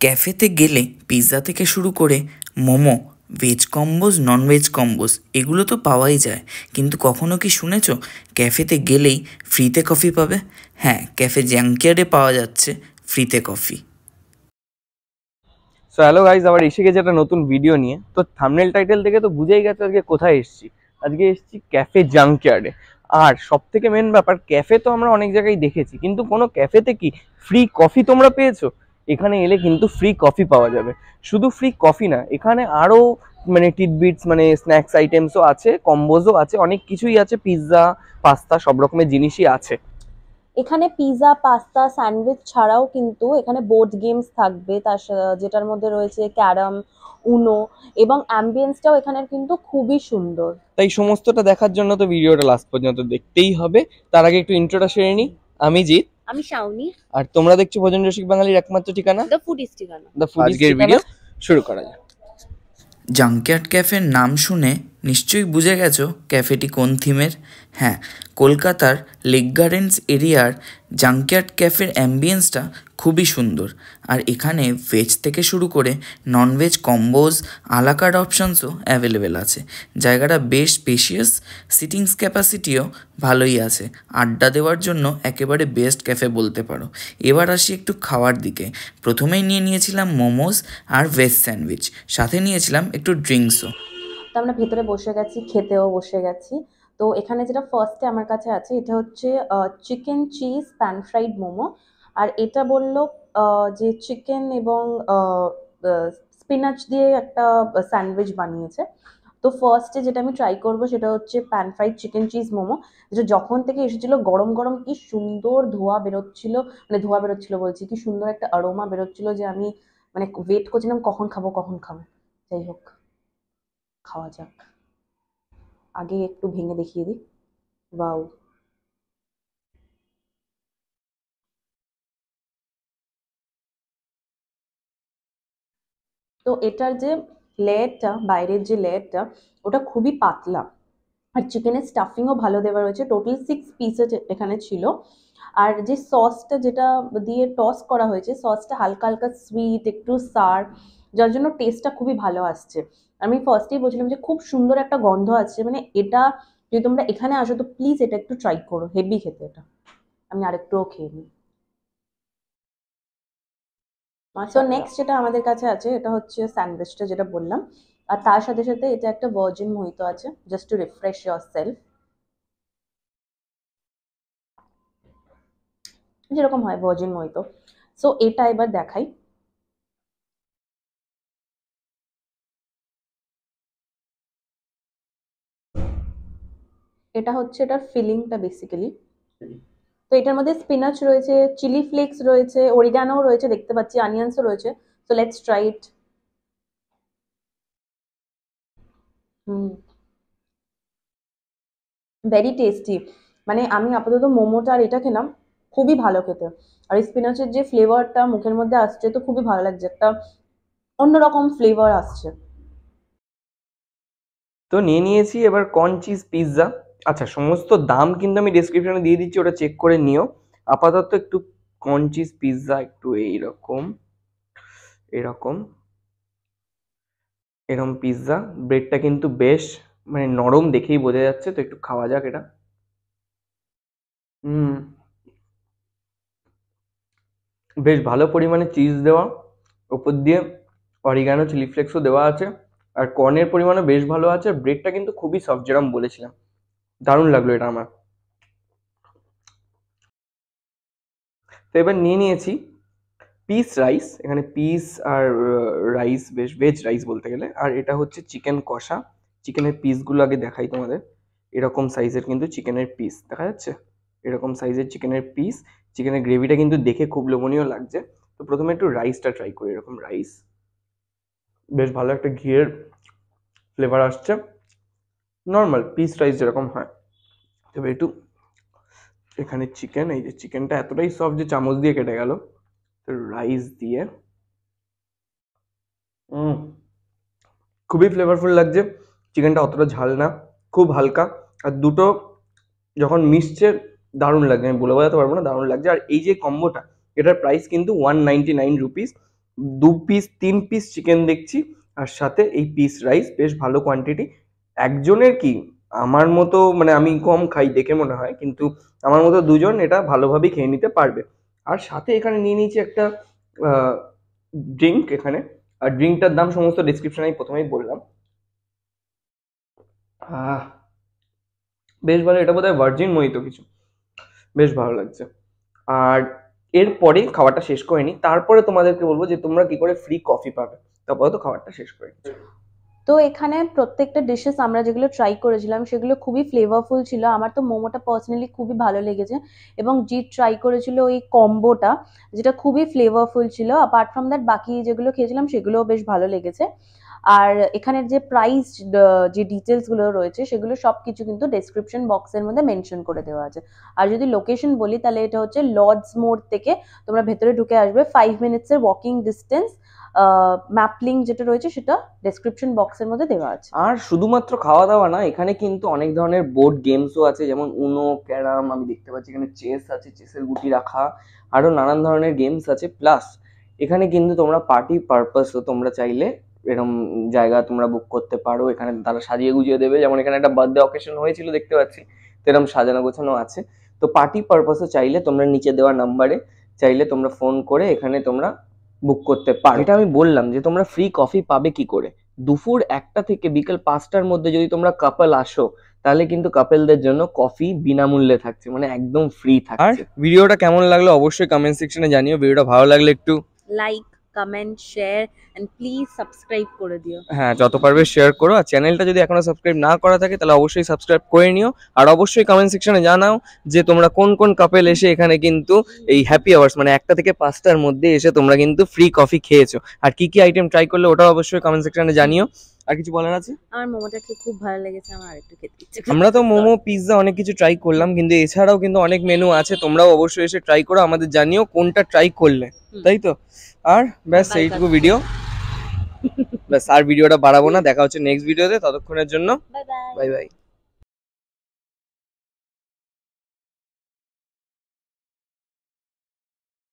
ক্যাফেতে গেলে পিৎজা থেকে শুরু করে মোমো, ভেজ কম্বোজ, নন ভেজ কম্বোজ এগুলো তো পাওয়াই যায়, কিন্তু কখনো কি শুনেছ ক্যাফেতে গেলেই ফ্রিতে কফি পাবে? হ্যাঁ, ক্যাফে জাঙ্কিয়ার্ডে পাওয়া যাচ্ছে ফ্রিতে কফি। সো হ্যালো গাইজ, আবার এসে গেছে একটা নতুন ভিডিও নিয়ে। তো থাম্বনেল টাইটেল থেকে তো বুঝেই গেছে আজকে কোথায় এসেছি। আজকে এসেছি ক্যাফে জাঙ্কিয়ার্ডে। আর সব থেকে মেন ব্যাপার, ক্যাফে তো আমরা অনেক জায়গায় দেখেছি, কিন্তু কোনো ক্যাফেতে কি ফ্রি কফি তোমরা পেয়েছো? এখানে এলে কিন্তু ফ্রি কফি পাওয়া যাবে। শুধু ফ্রি কফি না, এখানে আরও মানে টিটবিটস মানে স্ন্যাক্স আইটেমসও আছে, কম্বোজও আছে, অনেক কিছুই আছে, পিৎজা, পাস্তা সব রকমের জিনিসই আছে। এখানে পিৎজা, পাস্তা, স্যান্ডউইচ ছাড়াও কিন্তু এখানে বোর্ড গেমস থাকবে, যেটার মধ্যে রয়েছে ক্যারাম, উনো, এবং অ্যাম্বিয়েন্সটাও এখানের কিন্তু খুবই সুন্দর। তাই সমস্তটা দেখার জন্য তো ভিডিওটা লাস্ট পর্যন্ত দেখতেই হবে। তার আগে একটু ইন্ট্রোটা সেরে নিই। আমি জিৎ, আমি শাওনি, আর তোমরা দেখছো ভোজন রসিক বাঙালির একমাত্র ঠিকানা দ্য ফুডিজ ঠিকানা। আজকের ভিডিও শুরু করা যাক। জাঙ্কিয়ার্ড ক্যাফের নাম শুনে নিশ্চয়ই বুঝে গেছো ক্যাফেটি কোন থিমের। হ্যাঁ, কলকাতার লেক গার্ডেন্স এরিয়ার জাঙ্কিয়ার্ড ক্যাফের অ্যাম্বিয়েন্সটা খুবই সুন্দর। আর এখানে ভেজ থেকে শুরু করে নন ভেজ কম্বোজ, আলাকার্ড অপশানসও অ্যাভেলেবেল আছে। জায়গাটা বেশ স্পেশিয়াস, সিটিংস ক্যাপাসিটিও ভালোই আছে। আড্ডা দেওয়ার জন্য একেবারে বেস্ট ক্যাফে বলতে পারো। এবার আসি একটু খাওয়ার দিকে। প্রথমেই নিয়েছিলাম মোমোস আর ভেজ স্যান্ডউইচ, সাথে নিয়েছিলাম একটু ড্রিঙ্কসও। তো আমরা ভেতরে বসে গেছি, খেতেও বসে গেছি। তো এখানে যেটা ফার্স্টে আমার কাছে আছে, এটা হচ্ছে chicken cheese pan fried momo. আর এটা বললো যে চিকেন এবং স্পিনাচ দিয়ে একটা স্যান্ডউইচ বানিয়েছে। তো ফার্স্টে যেটা আমি ট্রাই করবো সেটা হচ্ছে pan fried chicken cheese momo, যেটা যখন থেকে এসেছিল গরম গরম কি সুন্দর ধোয়া বেরোচ্ছিল, মানে ধোয়া বেরোচ্ছিল বলছি, কি সুন্দর একটা অ্যারোমা বেরোচ্ছিল, যে আমি মানে ওয়েট করছিলাম কখন খাবো কখন খাবো। যাই হোক, খাওয়া যাক। আগে একটু ভেঙে দেখিয়ে দিই। ওয়াও, তো এটার যে লেয়ারটা, বাইরের যে লেয়ারটা, ওটা খুবই পাতলা। আর চিকেনের স্টাফিংও ভালো দেওয়া রয়েছে। টোটাল 6 পিসেস এখানে ছিল। আর যে সসটা যেটা দিয়ে টস করা হয়েছে, সসটা হালকা হালকা সুইট, একটু সার, যার জন্য টেস্টটা খুবই ভালো আসছে। আমি ফার্স্টেই বলছিলাম যে খুব সুন্দর একটা গন্ধ আসছে, মানে এটা যদি তোমরা এখানে আসো তো প্লিজ এটা একটু ট্রাই করো, হেভি খেতে এটা। আমি আরেকটুও খেয়ে নিই। তো নেক্সট যেটা আমাদের কাছে আছে, এটা হচ্ছে স্যান্ডউইচটা যেটা বললাম। আর তার সাথে সাথে এটা একটা ভার্জিন মোহিতো আছে, just two refresh your self, যেরকম হয় ভার্জিন মোহিতো। সো এটা এবার দেখাই। এটা হচ্ছে এটার ফিলিংটা বেসিক্যালি। তো এটার মধ্যে স্পিনাচ রয়েছে, চিলি ফ্লেক্স রয়েছে, অরিগানো রয়েছে, দেখতে পাচ্ছি অনিয়ন্সও রয়েছে। So let's try it. Hmm, very tasty. মানে আমি আপাতত মোমোটা আর এটা খেলাম, খুবই ভালো খেতে। আর স্পিনাচের যে ফ্লেভারটা মুখের মধ্যে আসছে, তো খুবই ভালো লাগছে, একটা অন্যরকম ফ্লেভার আসছে। তো নিয়ে নিয়েছি এবার কর্ন চিজ পিৎজা। আচ্ছা, সমস্ত দাম কিন্তু আমি ডেসক্রিপশনে দিয়ে দিচ্ছি, ওটা চেক করে নিও। আপাতত একটু কর্ন চিজ পিৎজা, একটু এইরকম এরকম এরকম পিৎজা। ব্রেডটা কিন্তু বেশ মানে নরম, দেখেই বোঝা যাচ্ছে। তো একটু খাওয়া যাক এটা। হুম, বেশ ভালো পরিমাণে চিজ দেওয়া, ওপর দিয়ে অরিগানো চিলি ফ্লেক্সও দেওয়া আছে, আর কর্নের পরিমাণও বেশ ভালো আছে। আর ব্রেডটা কিন্তু খুবই সফট, যেরকম বলেছিলাম। দারুণ লাগলো এটা আমার। তো এবার নিয়ে নিয়েছি পিস রাইস। এখানে পিস আর রাইস, বেশ ভেজ রাইস বলতে গেলে। আর এটা হচ্ছে চিকেন কষা। চিকেনের পিসগুলো আগে দেখাই তোমাদের। এরকম সাইজের কিন্তু চিকেনের পিস দেখা যাচ্ছে, এরকম সাইজের চিকেনের পিস। চিকেনের গ্রেভিটা কিন্তু দেখে খুব লোভনীয় লাগছে। তো প্রথমে একটু রাইসটা ট্রাই করি। এরকম রাইস, বেশ ভালো একটা ঘিয়ের ফ্লেভার আসছে, নর্মাল পিস রাইস যেরকম হয়। তবে একটু এখানে চিকেন, এই যে চিকেনটা এতটাই সফট যে চামচ দিয়ে কেটে গেল। তো রাইস দিয়ে খুবই ফ্লেভারফুল লাগছে। চিকেনটা অতটা ঝাল না, খুব হালকা। আর দুটো যখন মিশছে দারুণ লাগছে, আমি বলে বোঝাতে পারবো না, দারুণ লাগছে। আর এই যে কম্বোটা, এটার প্রাইস কিন্তু 199 রুপিস। 2 পিস 3 পিস চিকেন দেখছি, আর সাথে এই পিস রাইস বেশ ভালো কোয়ান্টিটি। একজনের কি, আমার মতো মানে আমি কম খাই দেখে মনে হয়, কিন্তু আমার মতো দুজন এটা ভালোভাবেই খেয়ে নিতে পারবে। আর সাথে এখানে নিয়ে নিয়েছি একটা ড্রিঙ্ক এখানে, আর ড্রিঙ্কটার দাম সমস্ত ডিসক্রিপশনে আমি প্রথমেই বললাম। বেশ ভালো, এটা বোধহয় ভার্জিন মোহিতো কিছু, বেশ ভালো লাগছে। আর এরপরে খাবারটা শেষ করে নি, তারপরে তোমাদেরকে বলবো যে তোমরা কি করে ফ্রি কফি পাবে। তারপরে তো খাবারটা শেষ করে নি। তো এখানে প্রত্যেকটা ডিশেস আমরা যেগুলো ট্রাই করেছিলাম সেগুলো খুবই ফ্লেভারফুল ছিল। আমার তো মোমোটা পার্সোনালি খুবই ভালো লেগেছে, এবং জিৎ ট্রাই করেছিল ওই কম্বোটা, যেটা খুবই ফ্লেভারফুল ছিল। অ্যাপার্ট ফ্রম দ্যাট বাকি যেগুলো খেয়েছিলাম সেগুলোও বেশ ভালো লেগেছে। আর এখানের যে প্রাইস, যে ডিটেলস গুলো রয়েছে সেগুলো সবকিছু কিন্তু ডেসক্রিপশন বক্সের মধ্যে মেনশন করে দেওয়া আছে। আর যদি লোকেশন বলি তাহলে এটা হচ্ছে লর্ডস মোড় থেকে তোমরা ভেতরে ঢুকে আসবে, 5 মিনিটসের ওয়াকিং ডিস্টেন্স। ম্যাপ লিঙ্ক যেটা রয়েছে সেটা ডেসক্রিপশন বক্সের মধ্যে দেওয়া আছে। আর শুধুমাত্র খাওয়া দাওয়া না, এখানে কিন্তু অনেক ধরনের বোর্ড গেমসও আছে, যেমন উনো, ক্যারাম, আমি দেখতে পাচ্ছি এখানে চেস আছে, চেসের গুটি রাখা, আরো নানান ধরনের গেমস আছে। প্লাস এখানে কিন্তু তোমরা পার্টি পারপাসও তোমরা চাইলে এরকম জায়গা তোমরা বুক করতে পারো, এখানে তারা সাজিয়ে গুজিয়ে দেবে। যেমন এখানে একটা বার্থডে অকেশন হয়েছিল দেখতে পাচ্ছি, তো এরকম সাজানো গোছানো আছে। তো পার্টি পারপাসও চাইলে তোমরা নিচে দেওয়া নাম্বারে চাইলে তোমরা ফোন করে এখানে তোমরা বুক করতে পারো। এটা আমি বললাম যে তোমরা ফ্রি কফি পাবে কি করে। দুপুর 1টা থেকে বিকেল 5টার মধ্যে যদি তোমরা কাপল আসো, তাহলে কিন্তু কাপেলদের জন্য কফি বিনামূল্যে থাকছে, মানে একদম ফ্রি থাকছে। আর ভিডিওটা কেমন লাগলো অবশ্যই কমেন্ট সেকশনে জানিও। ভিডিওটা ভালো লাগলে একটু like, comment, share and please subscribe করে দিও। হ্যাঁ, যত পারবে শেয়ার করো। আর চ্যানেলটা যদি এখনো সাবস্ক্রাইব না করা থাকে তাহলে অবশ্যই সাবস্ক্রাইব করে নিও। আর অবশ্যই কমেন্ট সেকশনে জানাও যে তোমরা কোন কোন কাপেল এসে এখানে কিন্তু এই হ্যাপি আওয়ার্স মানে 1টা থেকে 5টার মধ্যে এসে তোমরা কিন্তু ফ্রি কফি খেয়েছো, আর কি কি আইটেম ট্রাই করলে ওটাও অবশ্যই কমেন্ট সেকশনে জানিও। আর কিছু বলার আছে? আমার মোমোটা খেয়ে খুব ভালো লেগেছে, আমার আরেকটু খেতে ইচ্ছে করছে। আমরা তো মোমো, পিৎজা অনেক কিছু ট্রাই করলাম, কিন্তু এছাড়াও কিন্তু অনেক মেনু আছে, তোমরাও অবশ্যই এসে ট্রাই করো, আমাদের জানিও কোনটা ট্রাই করলে, তাই তো? আর ব্যাস এইটুকু ভিডিও, ব্যাস আর ভিডিওটা বাড়াবো না। দেখা হচ্ছে নেক্সট ভিডিওতে, ততক্ষণের জন্য বাই বাই। Bye bye.